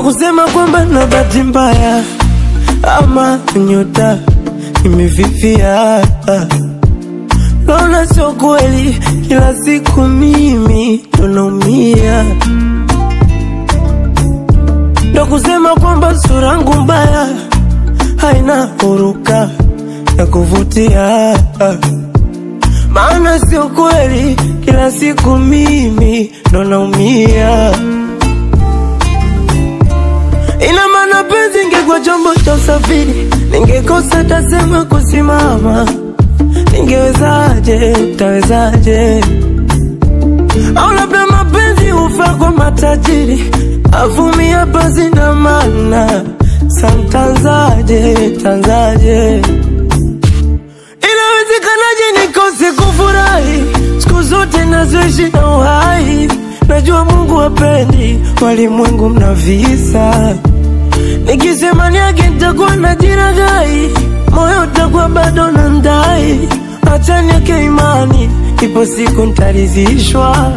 Kusema kwamba na bahati mbaya ama nyota imefifia, naona sio kweli, kila siku mimi naumia. Ndo kusema kwamba sura yangu mbaya haina huruka ya kuvutia, maana sio kweli, kila siku mimi naumia. Ina maana penzi ingekuwa chombo cha usafiri, ningekosa tasema kusimama. Ningewezaje, tawezaje? Au labda mapenzi ufa kwa matajiri, avumia basi na maana santanzaje, tanzaje? Inawezekanaje nikose kufurahi siku zote nazoishi na uhai? Najua Mungu hapendi walimwengu mna visa, nikisema niage nitakuwa najiragai, moyo utakuwa bado na ndai. Acha niweke imani, ipo siku nitaridhishwa.